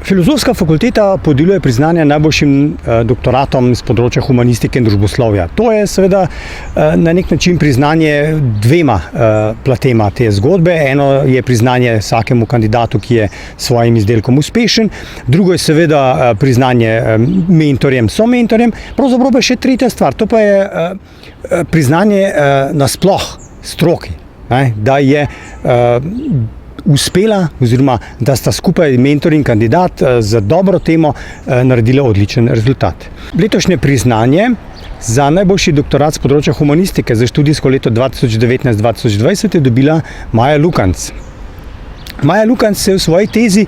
Filozofska fakulteta podeljuje priznanje najboljšim doktoratom z področja humanistike in družboslovja. To je seveda na nek način priznanje dvema platema te zgodbe. Eno je priznanje vsakemu kandidatu, ki je s svojim izdelkom uspešen, drugo je seveda priznanje mentorjem, somentorjem, pravzaprav pa še tretja stvar, to pa je priznanje nasploh stroki, da je uspela oziroma da sta skupaj mentor in kandidat za dobro temo naredila odličen rezultat. Letošnje priznanje za najboljši doktorat z področja humanistike za študijsko leto 2019-2020 je dobila Maja Lukanc. Maja Lukanc se je v svoji tezi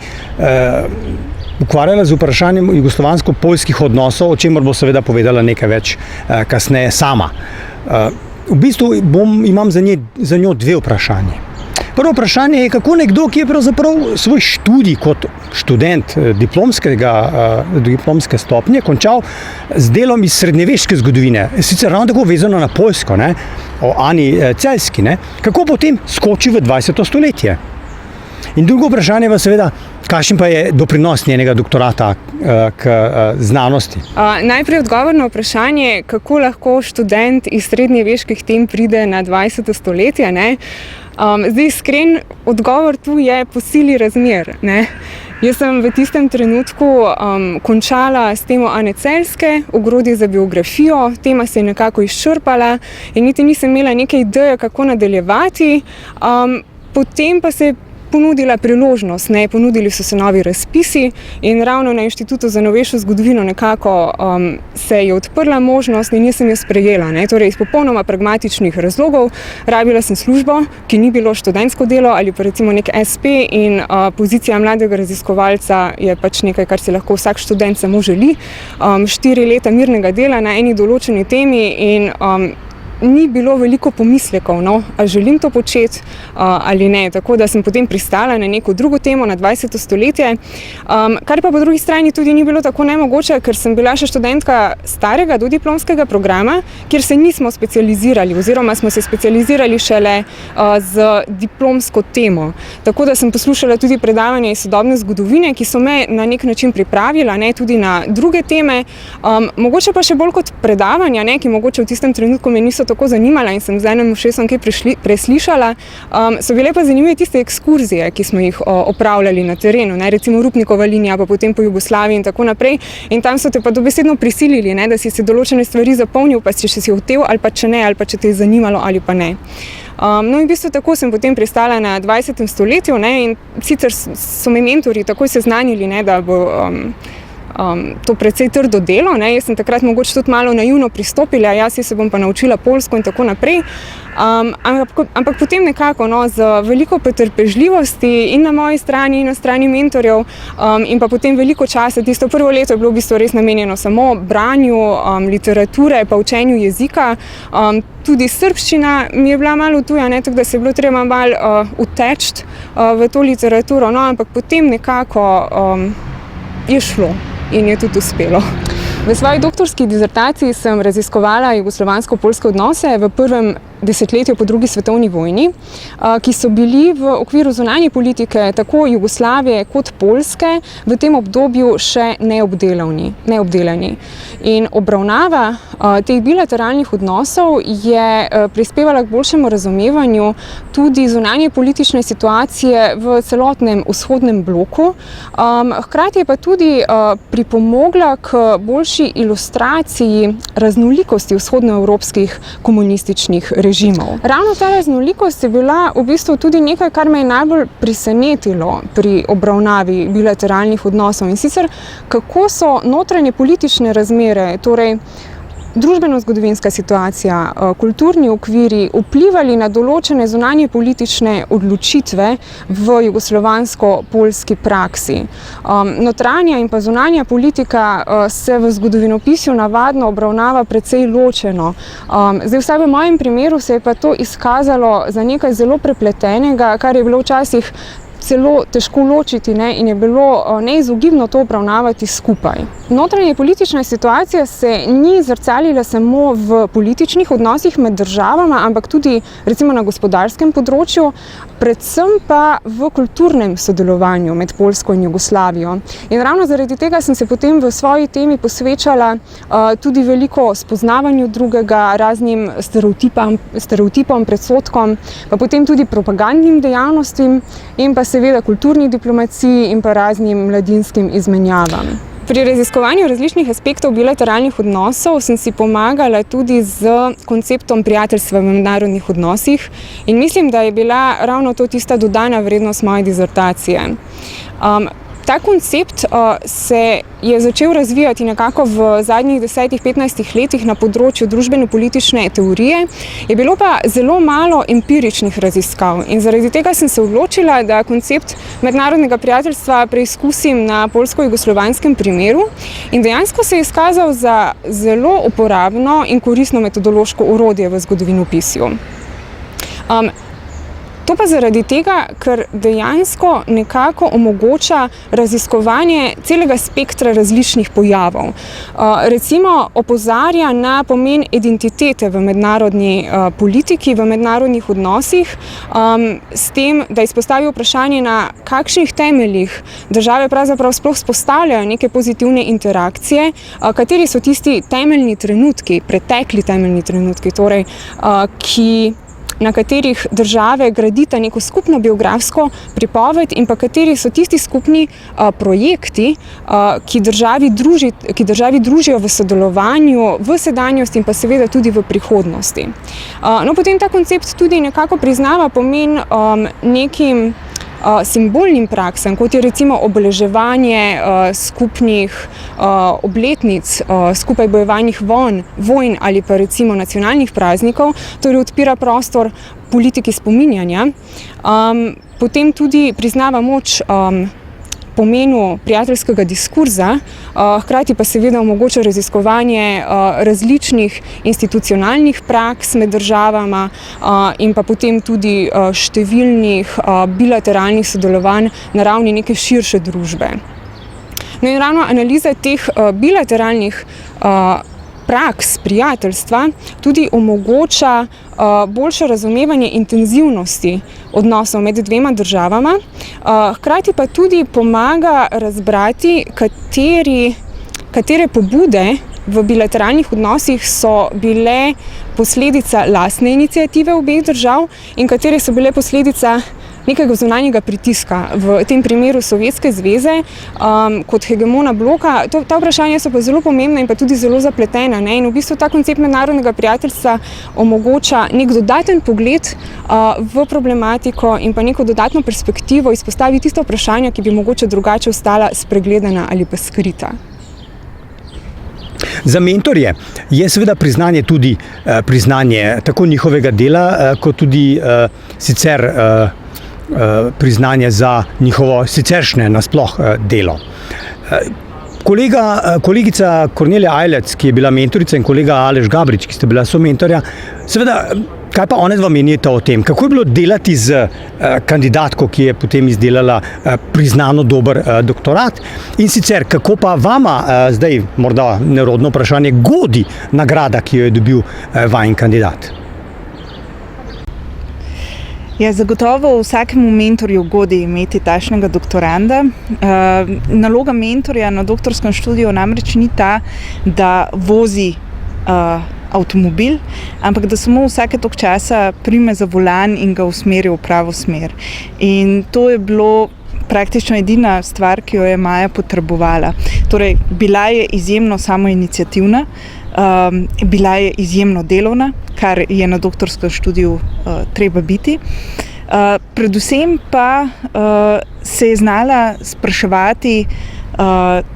ukvarjala z vprašanjem jugoslovansko-poljskih odnosov, o čemer bo seveda povedala nekaj več kasneje sama. V bistvu imam za njo dve vprašanje. Prvo vprašanje je, kako nekdo, ki je pravzaprav svoj študij kot študent diplomske stopnje končal z delom iz srednjeveške zgodovine, sicer ravno tako vezano na Poljsko, o Ani Celjski, kako potem skoči v 20. stoletje? In drugo vprašanje pa seveda, kakšen pa je doprinos njenega doktorata k znanosti? Najprej odgovor na vprašanje, kako lahko študent iz srednjeveških tem pride na 20. stoletje. Zdaj, iskren odgovor tu je po sili razmer. Jaz sem v tistem trenutku končala s temo Ane Celjske, ogrodje za biografijo, tema se je nekako izčrpala in niti nisem imela neke ideje, kako nadaljevati. Potem pa se je ponudila priložnost, ponudili so se novi razpisi in ravno na Inštitutu za novejšo zgodovino nekako se je odprla možnost in jaz sem jo sprejela. Torej, iz popolnoma pragmatičnih razlogov. Rabila sem službo, ki ni bilo študentsko delo ali pa recimo nek SP in pozicija mladega raziskovalca je pač nekaj, kar si lahko vsak študent samo želi. 4 leta mirnega dela na eni določeni temi in ni bilo veliko pomislekov, ali želim to početi ali ne. Tako da sem potem pristala na neko drugo temo, na 20. stoletje, kar pa po drugi strani tudi ni bilo tako nemogoče, ker sem bila še študentka starega dodiplomskega programa, kjer se nismo specializirali oziroma smo se specializirali šele z diplomsko temo. Tako da sem poslušala tudi predavanja iz sodobne zgodovine, ki so me na nek način pripravila tudi na druge teme. Mogoče pa še bolj kot predavanja, ki mogoče v tistem trenutku me niso tako zanimala in sem z enim ušesom kaj preslišala, so bile pa zanimive tiste ekskurzije, ki smo jih opravljali na terenu, recimo Rupnikova linija, pa potem po Jugoslaviji in tako naprej. In tam so te pa dobesedno prisilili, da si se določene stvari zapomnil, pa če si hotel ali pa če ne, ali pa če te je zanimalo ali pa ne. No in v bistvu tako sem potem pristala na 20. stoletju in sicer so me mentori takoj seznanili, da bo to precej trdo delo. Jaz sem takrat mogoče tudi malo naivno pristopila, jaz se bom pa naučila poljsko in tako naprej. Ampak potem nekako z veliko potrpežljivosti in na moji strani in na strani mentorjev in pa potem veliko časa, tisto prvo leto je bilo v bistvu res namenjeno samo branju literature, pa učenju jezika. Tudi srbščina mi je bila malo tuja, tako da se je bilo treba malo uteči v to literaturo, ampak potem nekako je šlo. In je tudi uspelo. V svoji doktorski dizertaciji sem raziskovala jugoslovansko-poljske odnose v prvem desetletju po drugi svetovni vojni, ki so bili v okviru zunanje politike tako Jugoslavije kot Poljske v tem obdobju še neobdelani. In obravnava teh bilateralnih odnosov je prispevala k boljšemu razumevanju tudi zunanje politične situacije v celotnem vzhodnem bloku. Hkrati je pa tudi pripomogla k boljši ilustraciji raznolikosti vzhodnoevropskih komunističnih režimov. Ravno ta raznolikost je bila v bistvu tudi nekaj, kar me je najbolj presenetilo pri obravnavi bilateralnih odnosov. In sicer, kako so notranje politične razmere, torej družbeno-zgodovinska situacija, kulturni okviri vplivali na določene zunanje politične odločitve v jugoslovansko-poljski praksi. Notranja in pa zunanja politika se v zgodovinopisju navadno obravnava precej ločeno. Zdaj, vsaj v mojem primeru se je pa to izkazalo za nekaj zelo prepletenega, kar je bilo včasih celo težko ločiti, ne, in je bilo neizogibno to obravnavati skupaj. Notranja politična situacija se ni zrcalila samo v političnih odnosih med državama, ampak tudi recimo na gospodarskem področju, predvsem pa v kulturnem sodelovanju med Poljsko in Jugoslavijo. In ravno zaradi tega sem se potem v svoji temi posvečala tudi veliko spoznavanju drugega, raznim stereotipom, predsodkom, pa potem tudi propagandnim dejavnostim in pa seveda kulturni diplomaciji in pa raznim mladinskim izmenjavam. Pri raziskovanju različnih aspektov bilateralnih odnosov sem si pomagala tudi z konceptom prijateljstva v mednarodnih odnosih in mislim, da je bila ravno to tista dodana vrednost moje dizertacije. Ta koncept se je začel razvijati nekako v zadnjih 10-15 letih na področju družbeno-politične teorije, je bilo pa zelo malo empiričnih raziskav in zaradi tega sem se odločila, da koncept mednarodnega prijateljstva preizkusim na poljsko-jugoslovanskem primeru in dejansko se je izkazal za zelo uporabno in koristno metodološko orodje v zgodovinopisju. To pa zaradi tega, ker dejansko nekako omogoča raziskovanje celega spektra različnih pojavov. Recimo opozarja na pomen identitete v mednarodni politiki, v mednarodnih odnosih, s tem, da izpostavi vprašanje, na kakšnih temeljih države pravzaprav sploh vzpostavljajo neke pozitivne interakcije, kateri so tisti temeljni trenutki, pretekli temeljni trenutki, torej, na katerih države gradita neko skupno biografsko pripoved in pa kateri so tisti skupni projekti, ki državi družijo v sodelovanju, v sedanjosti in pa seveda tudi v prihodnosti. No, potem ta koncept tudi nekako priznava pomen nekim simbolnim praksam, kot je recimo obeleževanje skupnih obletnic, skupaj bojevanih vojn ali pa recimo nacionalnih praznikov, torej odpira prostor politiki spominjanja. Potem tudi priznava moč pomenu prijateljskega diskurza, hkrati pa seveda omogoča raziskovanje različnih institucionalnih praks med državama in pa potem tudi številnih bilateralnih sodelovanj na ravni neke širše družbe. No in ravno analiza teh bilateralnih praks prijateljstva tudi omogoča boljše razumevanje intenzivnosti odnosov med dvema državama, hkrati pa tudi pomaga razbrati, katere pobude v bilateralnih odnosih so bile posledica lastne iniciative obeh držav in katere so bile posledica nekega zunanjega pritiska, v tem primeru Sovjetske zveze kot hegemona bloka. Ta vprašanja so pa zelo pomembna in pa tudi zelo zapletena, ne? In v bistvu ta koncept mednarodnega prijateljstva omogoča nek dodaten pogled v problematiko in pa neko dodatno perspektivo, izpostavi tista vprašanja, ki bi mogoče drugače ostala spregledana ali pa skrita. Za mentorje je seveda priznanje tudi priznanje tako njihovega dela, kot tudi sicer priznanje za njihovo siceršnje nasploh delo. Kolegica Kornelija Ajlec, ki je bila mentorica, in kolega Aleš Gabrič, ki sta bila somentorja, seveda, kaj pa one dva menita o tem? Kako je bilo delati z kandidatko, ki je potem izdelala priznano dober doktorat? In sicer, kako pa vama, zdaj morda nerodno vprašanje, godi nagrada, ki jo je dobil vajin kandidat? Ja, zagotovo vsakemu mentorju godi imeti takšnega doktoranda. Naloga mentorja na doktorskem študiju namreč ni ta, da vozi avtomobil, ampak da samo vsake toliko časa prime za volan in ga usmeri v pravo smer. In to je bilo praktično edina stvar, ki jo je Maja potrebovala. Torej, bila je izjemno samoiniciativna, bila je izjemno delovna, kar je na doktorskem študiju treba biti. Predvsem pa se je znala spraševati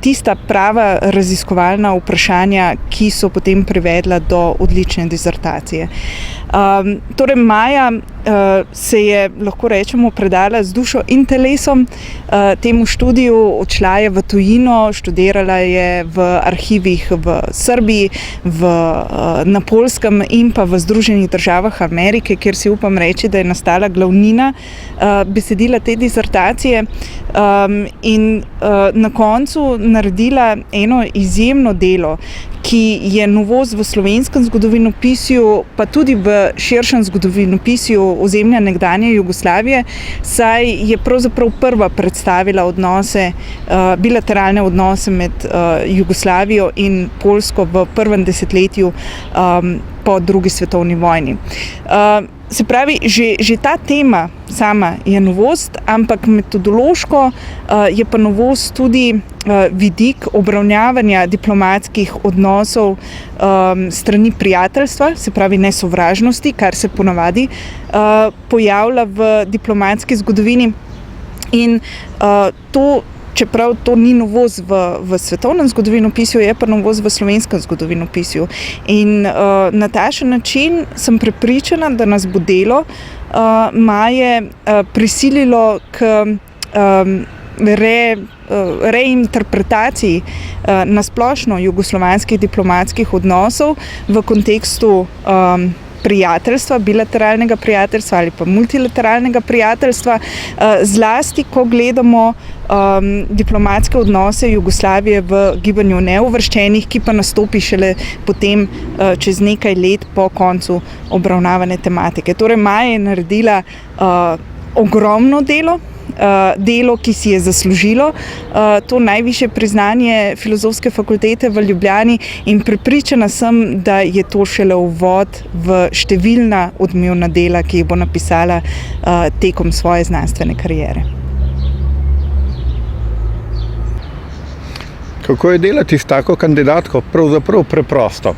tista prava raziskovalna vprašanja, ki so potem privedla do odlične dizertacije. Torej, Maja se je, lahko rečemo, predala z dušo in telesom temu študiju, odšla je v tujino, študirala je v arhivih v Srbiji, na Poljskem in pa v Združenih državah Amerike, kjer si upam reči, da je nastala glavnina besedila te disertacije, in na koncu naredila eno izjemno delo, ki je novost v slovenskem zgodovinopisju, pa tudi v širšem zgodovinopisju ozemlja nekdanje Jugoslavije, saj je pravzaprav prva predstavila bilateralne odnose med Jugoslavijo in Poljsko v prvem desetletju po drugi svetovni vojni. Se pravi, že ta tema sama je novost, ampak metodološko je pa novost tudi vidik obravnavanja diplomatskih odnosov strani prijateljstva, se pravi nesovražnosti, kar se ponavadi pojavlja v diplomatski zgodovini. In čeprav to ni novost v svetovnem zgodovinopisju, je pa novost v slovenskem zgodovinopisju. In na takšen način sem prepričana, da nas bo delo Maje prisililo k reinterpretaciji nasplošno jugoslovanskih diplomatskih odnosov v kontekstu prijateljstva, bilateralnega prijateljstva ali pa multilateralnega prijateljstva, zlasti, ko gledamo diplomatske odnose Jugoslavije v gibanju neuvrščenih, ki pa nastopi šele potem čez nekaj let po koncu obravnavane tematike. Torej, Maja je naredila ogromno delo, ki si je zaslužilo to najvišje priznanje Filozofske fakultete v Ljubljani, in prepričana sem, da je to šele uvod v številna odmevna dela, ki jih bo napisala tekom svoje znanstvene kariere. Kako je delati s tako kandidatko? Pravzaprav preprosto.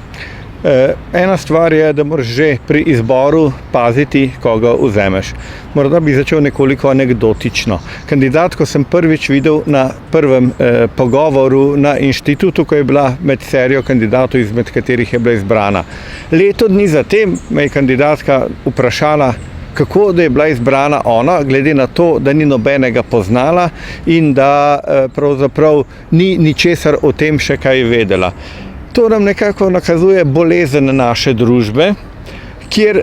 Ena stvar je, da moraš že pri izboru paziti, koga vzameš. Morda bi začel nekoliko anekdotično. Kandidatko sem prvič videl na prvem pogovoru na inštitutu, ko je bila med serijo kandidatov, izmed katerih je bila izbrana. Leto dni zatem me je kandidatka vprašala, kako da je bila izbrana ona, glede na to, da ni nobenega poznala in da pravzaprav ni ničesar o tem še kaj vedela. To nam nekako nakazuje bolezen naše družbe, kjer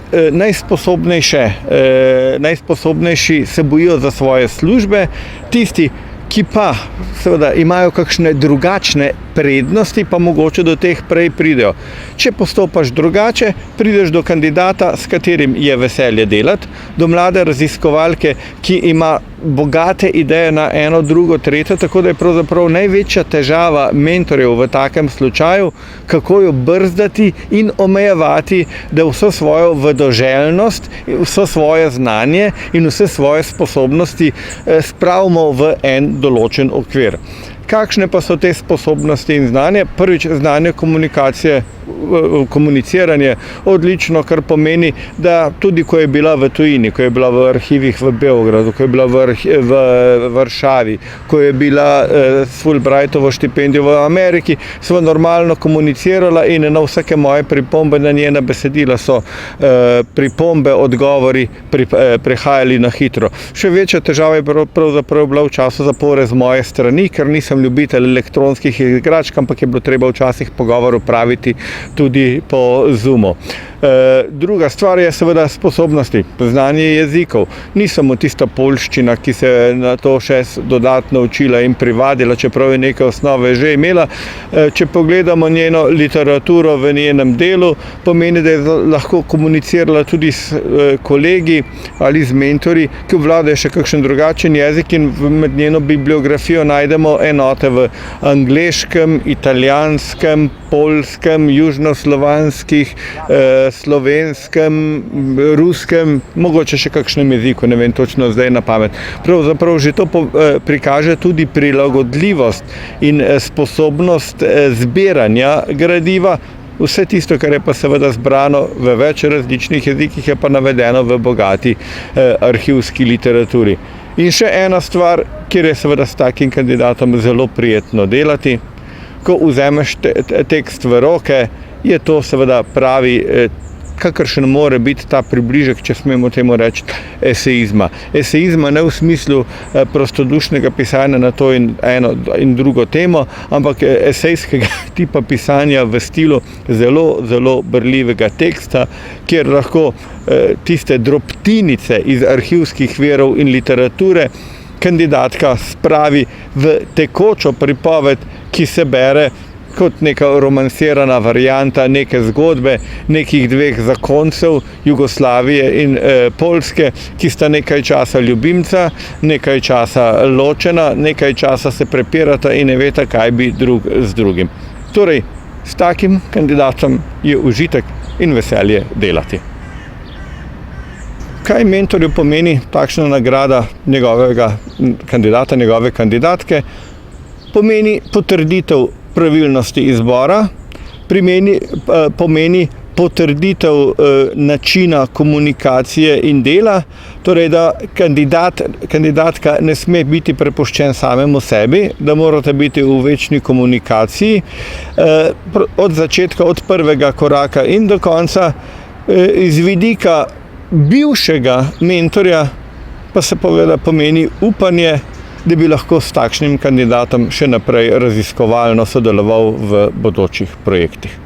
najsposobnejši se bojijo za svoje službe, tisti, ki pa seveda imajo kakšne drugačne prednosti, pa mogoče do teh prej pridejo. Če postopaš drugače, prideš do kandidata, s katerim je veselje delati, do mlade raziskovalke, ki ima bogate ideje na eno, drugo, tretjo, tako da je pravzaprav največja težava mentorjev v takem slučaju, kako jo brzdati in omejevati, da vso svojo vedoželjnost, vso svoje znanje in vse svoje sposobnosti spravimo v en določen okvir. Kakšne pa so te sposobnosti in znanje? Prvič, znanje komunikacije, komuniciranje odlično, kar pomeni, da tudi ko je bila v tujini, ko je bila v arhivih v Beogradu, ko je bila v Varšavi, ko je bila s Fulbrightovo štipendijo v Ameriki, sva normalno komunicirala in na vsake moje pripombe na njena besedila so pripombe, odgovori prehajali na hitro. Še večja težava je pravzaprav bila v času zapore z moje strani, ker nisem ljubitelj elektronskih igračk, ampak je bilo treba včasih pogovor opraviti tudi po Zoomu. Druga stvar je seveda sposobnosti, znanje jezikov. Ni samo tista poljščina, ki se je na to še dodatno učila in privadila, čeprav je neke osnove že imela. Če pogledamo njeno literaturo v njenem delu, pomeni, da je lahko komunicirala tudi s kolegi ali z mentorji, ki obvladajo še kakšen drugačen jezik, in med njeno bibliografijo najdemo enote v angleškem, italijanskem, poljskem, južnoslovanskih, slovenskem, ruskem, mogoče še kakšnem jeziku, ne vem točno zdaj na pamet. Pravzaprav že to prikaže tudi prilagodljivost in sposobnost zbiranja gradiva. Vse tisto, kar je pa seveda zbrano v več različnih jezikih, je pa navedeno v bogati arhivski literaturi. In še ena stvar, kjer je seveda s takim kandidatom zelo prijetno delati. Ko vzameš tekst v roke, je to seveda pravi kakršen more biti ta približek, če smemo temu reči, esejizma. Esejizma ne v smislu prostodušnega pisanja na to in eno in drugo temo, ampak esejskega tipa pisanja v stilu zelo, zelo berljivega teksta, kjer lahko tiste drobtinice iz arhivskih virov in literature kandidatka spravi v tekočo pripoved, ki se bere kot neka romansirana varianta neke zgodbe nekih dveh zakoncev Jugoslavije in Poljske, ki sta nekaj časa ljubimca, nekaj časa ločena, nekaj časa se prepirata in ne veta, kaj bi drug z drugim. Torej, s takim kandidatom je užitek in veselje delati. Kaj mentorju pomeni takšna nagrada njegovega kandidata, njegove kandidatke? Pomeni potrditev pravilnosti izbora, pomeni potrditev načina komunikacije in dela, torej da kandidatka ne sme biti prepuščen samemu sebi, da morate biti v večni komunikaciji od začetka, od prvega koraka in do konca. Iz vidika bivšega mentorja pa se pomeni upanje, da bi lahko s takšnim kandidatom še naprej raziskovalno sodeloval v bodočih projektih.